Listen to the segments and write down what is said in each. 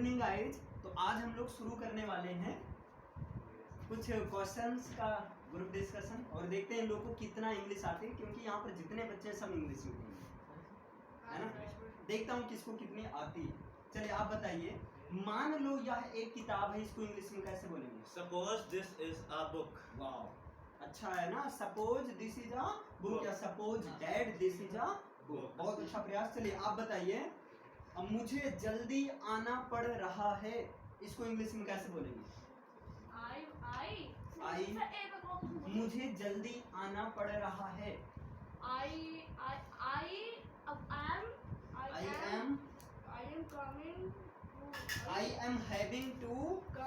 Evening guys. तो आज हम लोग शुरू करने वाले हैं कुछ क्वेश्चंस का ग्रुप डिस्कशन और देखते हैं इन लोगों को कितना इंग्लिश आती है, क्योंकि यहाँ पर जितने बच्चे हैं सब इंग्लिश में है ना। देखता हूँ किसको कितनी आती है। चलिए आप बताइए, मान लो यह एक किताब है, इसको इंग्लिश में कैसे बोलेंगे? Suppose this is a book. Wow, अच्छा है ना। Suppose this is a book या suppose that this is a book, बहुत अच्छा प्रयास। चलिए आप बताइए, अब मुझे जल्दी आना पड़ रहा है, इसको इंग्लिश में कैसे बोलेंगे? आई मुझे जल्दी आना पड़ रहा है। I am having to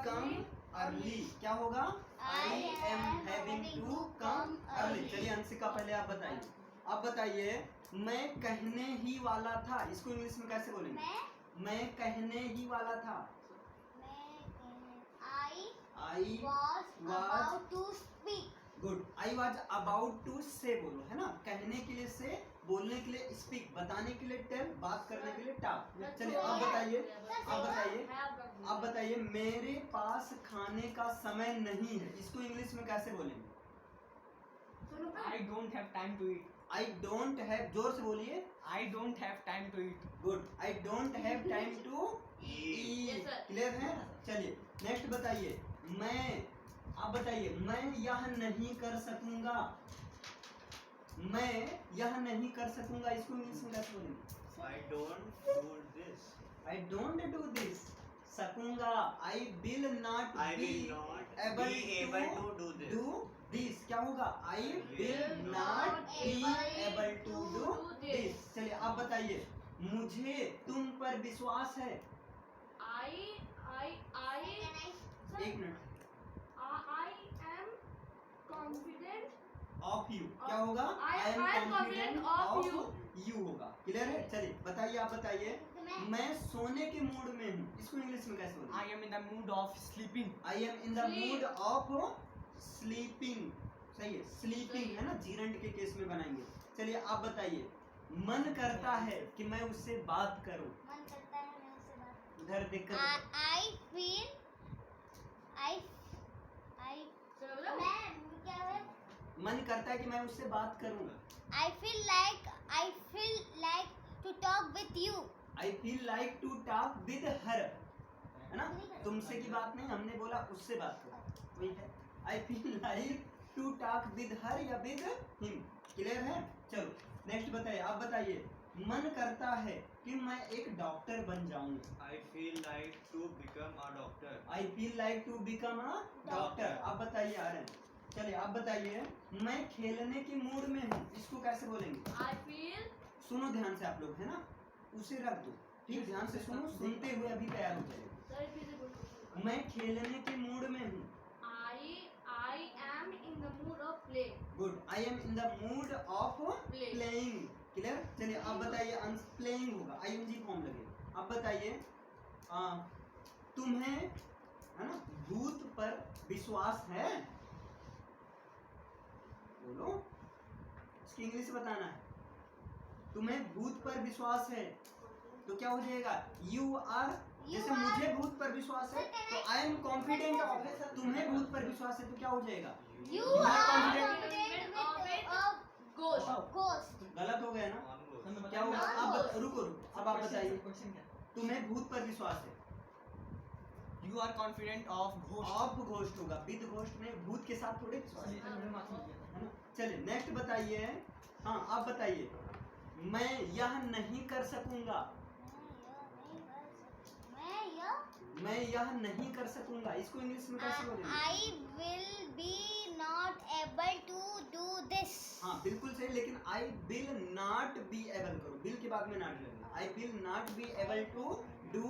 come early। क्या होगा? I am having to come early। चलिए अंशिका पहले आप बताइए। आप बताइए, मैं कहने ही वाला था, इसको इंग्लिश में कैसे बोलेंगे? मैं कहने ही वाला था। I was about to speak। Good, I was about to say बोलो, है ना। कहने के लिए से, बोलने के लिए स्पीक, बताने के लिए टेल, बात करने के लिए टॉक। चलिए आप बताइए मेरे पास खाने का समय नहीं है, इसको इंग्लिश में कैसे बोलेंगे? I don't have time to eat. I don't have, जोर से बोलिए। I don't have time to eat. Good, I don't have time to eat। Clear है? चलिए नेक्स्ट बताइए, आप बताइए, मैं यह नहीं कर सकूंगा। मैं यह नहीं कर सकूंगा, इसको इंग्लिश में कैसे बोलेंगे? I don't do this. I don't do this। सकूंगा, I will not be able to do this. do this। क्या होगा? I will not be able to do this। चलिए आप बताइए, मुझे तुम पर विश्वास है। एक minute. I am confident of you, क्या होगा? I am confident of you। You होगा। क्लियर है? चलिए बताइए, आप बताइए, मैं सोने के मूड में हूँ, इसको इंग्लिश में कैसे बोलेंगे? I am in the mood of sleeping. I am in the mood of sleeping। सही है, स्लीपिंग है ना, जीरंड के केस में बनाएंगे। चलिए आप बताइए, मन करता है कि मैं उससे बात करूं। उधर देखकर मन करता है कि मैं उससे बात करूं। I feel like to talk with you। I feel like to talk with her, है ना। तुमसे की बात नहीं, हमने बोला उससे बात करो, वही है। I feel like to talk with her या with him। क्लियर है? चलो नेक्स्ट बताइए, आप बताइए, मन करता है कि मैं एक डॉक्टर बन जाऊं। I feel like to become a doctor. I feel like to become a doctor। आप बताइए आर्यन। चलिए आप बताइए, मैं खेलने के मूड में हूँ, इसको कैसे बोलेंगे? सुनो ध्यान से आप लोग, है ना, उसे रख दो, ठीक, ध्यान से सुनो, सुनते हुए अभी तैयार हो जाएगा। मैं खेलने के मूड में हूँ। I am in the mood of play। Good, I am in the mood of playing। Clear? चलिए आप बताइए, प्लेइंग होगा, ing फॉर्म लगेगा। आप बताइए, तुम्हें, है ना, भूत पर विश्वास है, बोलो, इसकी इंग्लिश बताना है। तुम्हें भूत पर विश्वास है तो क्या हो जाएगा? यू आर, जैसे मुझे भूत पर विश्वास है तो आई एम कॉन्फिडेंट ऑफ। तुम्हें भूत पर विश्वास है तो क्या हो जाएगा? You are confident with ghost। गलत हो गया ना, क्या होगा? अब रुको, अब आप बताइए, तुम्हें भूत पर विश्वास है, You are confident of ghost. Of ghost होगा, विद घोस्ट में, भूत के साथ थोड़े विश्वास है ना। चलिए नेक्स्ट बताइए, हाँ आप बताइए, मैं यह नहीं कर सकूंगा। मैं यह नहीं कर सकूंगा, इसको इंग्लिश में कैसे बोलेंगे? I will be not able to do this। हाँ बिल्कुल सही, लेकिन I will not be able करो, बिल के बाद में नॉट लगेगा। I will not be able to do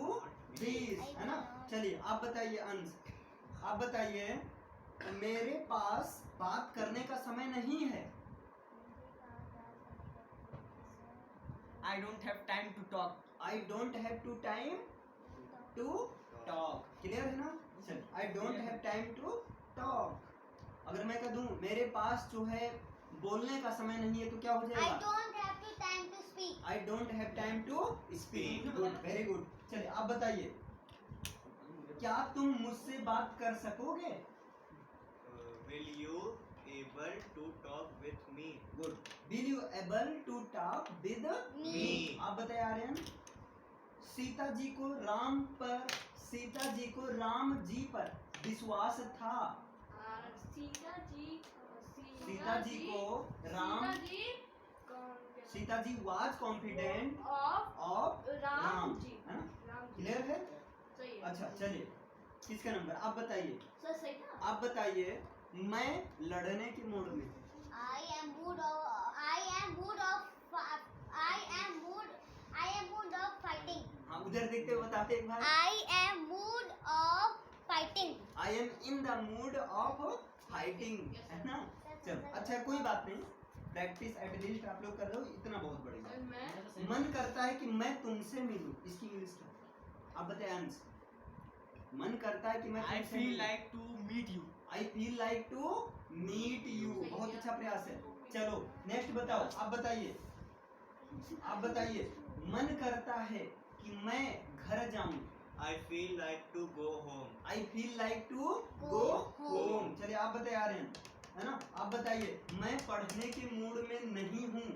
this, है ना। चलिए आप बताइए अंश, आप बताइए, मेरे पास बात करने का समय नहीं है। I don't have time to talk. I don't have to time to talk। Clear है ना? चल, I don't have time to talk। अगर मैं कह दूं मेरे पास जो है बोलने का समय नहीं है तो क्या हो I जाएगा? don't have to speak। I don't have time to speak। Good, very good. चलिए आप बताइए, क्या तुम मुझसे बात कर सकोगे? Will you able to talk with me? Good. Will you able to talk with Me. आप बताइए आर्यन. सीता जी को राम जी पर विश्वास था. Sita ji Sita ji was confident of Ram ji. है ना? राम जी. क्लियर है? सही है. अच्छा चलिए, किसका नंबर? आप बताइए. सर सही था. आप बताइए. मैं लड़ने के मूड में हूँ. I am mood of fighting. हाँ, उधर देखते हुए बताते एक बार. I am mood of fighting. I am in the mood of fighting. है ना? चलो, अच्छा कोई बात नहीं. प्रैक्टिस एटलीस्ट आप लोग कर लो, इतना बहुत बड़ी बात. मैं मन करता है कि मैं तुमसे मिलूं. इसकी इंग्लिश क्या है? आप बताएं अंश. मन करता है कि मैं I तुमसे feel मिलूं. like to meet you. I feel like to meet you. बहुत अच्छा प्रयास है. चलो नेक्स्ट बताओ. आप बताइए. मन करता है कि मैं घर जाऊं. I feel like to go home. I feel like to go home. चलिए आप बताइए आर्यन, है ना? आप बताइए. मैं पढ़ने के मूड में नहीं हूँ.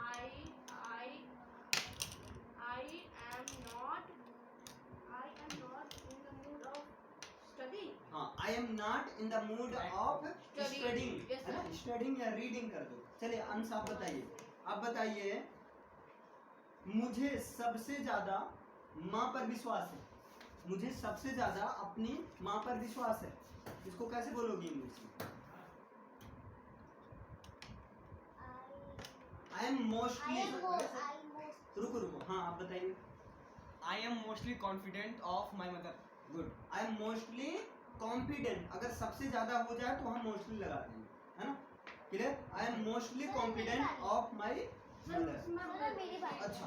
I am not in the mood of study. हाँ, I am not in the mood of Studying. studying. Yes, है ना? sir. Studying या reading कर दो. चलिए अंश आप बताइए. आप बताइए. मुझे सबसे ज्यादा माँ पर विश्वास है. मुझे सबसे ज्यादा अपनी माँ पर विश्वास है. इसको कैसे बोलोगे इंग्लिश में? I am mostly. रुको. हाँ आप बताइए. I am mostly confident of my mother. Good. I am mostly confident. अगर सबसे ज्यादा हो जाए तो हम mostly लगाते हैं, है ना? Clear? I am mostly sir, confident मेरी of my mother. सर, मेरी बारी. अच्छा,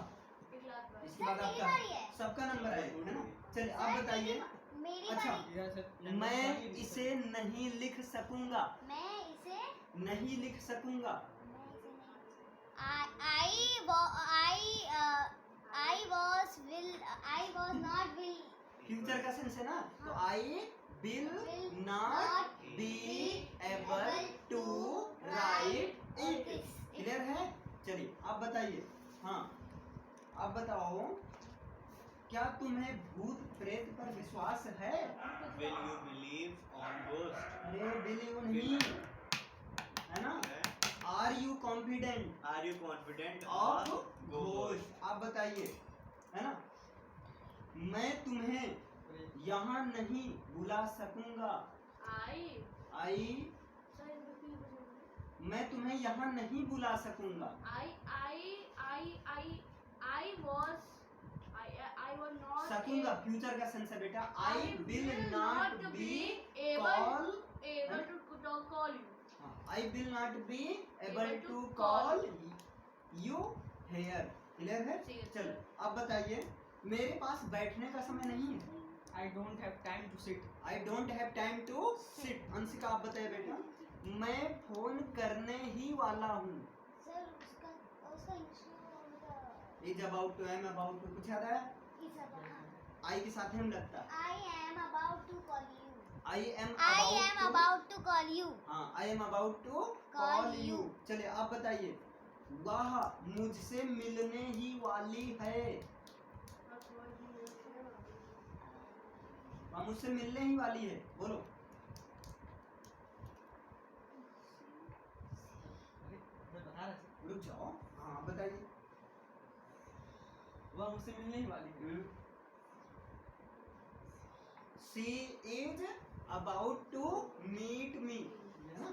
इसके सर, बाद मेरी आपका बारी है. सबका नंबर आएगा, है ना? चलिए आप बताइए. मेरी अच्छा. बारी. Yes, sir. मैं इसे नहीं लिख सकूंगा. मैं इसे नहीं लिख सकूंगा. I was not will. Future का सेंस है ना? तो I will not be able to write it. Clear है? चलिए आप बताइए. हाँ आप बताओ. क्या तुम्हें भूत प्रेत पर विश्वास है? Will you believe on ghost? अरे बिलीव नहीं, है ना? Are you confident Are you confident of of घोष? आप बताइए, है ना? मैं तुम्हें यहाँ नहीं बुला सकूंगा. आई मैं तुम्हें यहाँ नहीं बुला सकूंगा. सकूंगा फ्यूचर का सेंस है बेटा. I will not be call. I will not be able to call you here. Clear है? चलो आप बताइए. मेरे पास बैठने का समय नहीं है. I don't have time to sit. I don't have time to sit. Anshika आप बताइए बेटा. मैं फोन करने ही वाला हूँ. सर उसका English is about to, am about to, कुछ याद आया? आई के साथ हम लगता है. I am about to call you. I am about to call you. हाँ, I am about to Call call you. You. चलिए आप बताइए. वह मुझसे मिलने ही वाली है. वह मुझसे मिलने ही वाली है. बोलो. अरे, मैं बता रहा था. रुक जाओ. हाँ आप बताइए. वह मुझसे मिलने ही वाली है. She is about to meet me. है ना?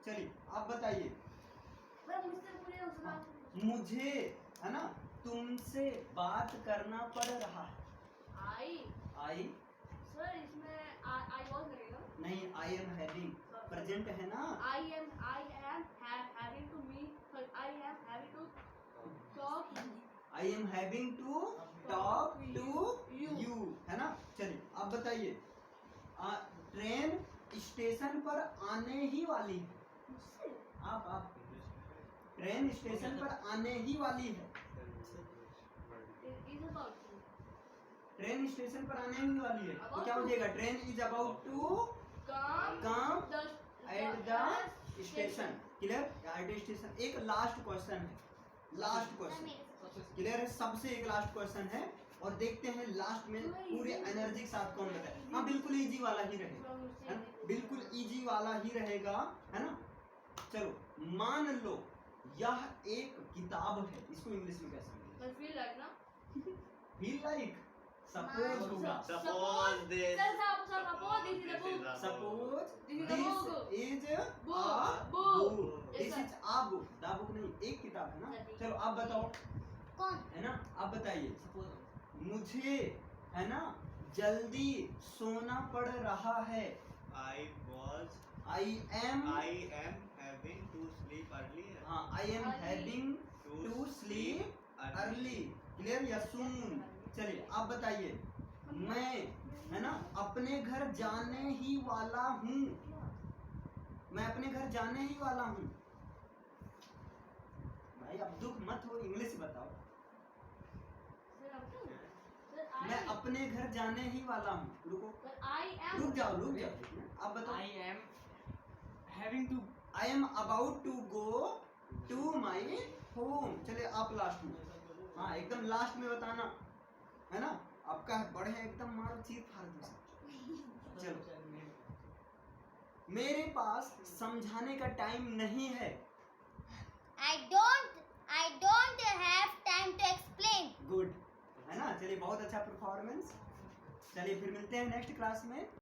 चलिए आप बताइए. मुझे, है ना, तुमसे बात करना पड़ रहा है. आई नहीं, आई एम हैविंग. प्रेजेंट है ना? I am having to talk to you. है ना? चलिए आप बताइए. ट्रेन स्टेशन पर आने ही वाली है. आप ट्रेन स्टेशन पर आने ही वाली है. Is about to. Train station पर आने ही वाली है. Is about to. है ना? चलिए आप बताइए. ट्रेन स्टेशन पर आने ही वाली है. आप ट्रेन स्टेशन पर आने ही वाली है. Is about to. है ना? चलिए आप बताइए. ट्रेन स्टेशन पर आने ही वाली है, तो क्या हो जाएगा? Train is about to Come come at the station. Clear? At station. एक लास्ट क्वेश्चन है, लास्ट क्वेश्चन क्लियर है? सबसे एक लास्ट क्वेश्चन है, और देखते हैं लास्ट में पूरे एनर्जी के साथ कौन बताए। हाँ बिल्कुल इजी वाला ही रहेगा, है ना? बिल्कुल इजी वाला ही रहेगा, है ना? चलो मान लो यह एक किताब है, इसको इंग्लिश में कैसे बोलेंगे? I feel like ना फील लाइक सपोज होगा, Suppose this. suppose this is a book. Suppose This is a this book. Is Book. A Book. Book, this Yes, is a book, the book नहीं, एक किताब है ना। Study. चलो आप बताओ, कौन? है ना? आप बताइए, मुझे, है ना, जल्दी सोना पड़ रहा है। I was. I am, I am having to sleep early. हाँ I am Early. Having to sleep early. Clear या सून? चलिए आप बताइए, मैं, है ना, अपने घर जाने ही वाला हूँ, मैं अपने घर जाने ही वाला हूँ। भाई अब दुख मत हो, इंग्लिश बताओ। मैं अपने घर जाने ही वाला हूँ। रुको, रुक जाओ, आप बताओ। I am having to. I am about to go to my home. चलिए आप लास्ट में, हाँ एकदम लास्ट में बताना, है ना? आपका बड़े हैं एकदम, मारो चीर फाड़ दो सब। चलो, मेरे पास समझाने का टाइम नहीं है। I don't have time to explain. Good, है ना? चलिए बहुत अच्छा परफॉर्मेंस। चलिए फिर मिलते हैं नेक्स्ट क्लास में।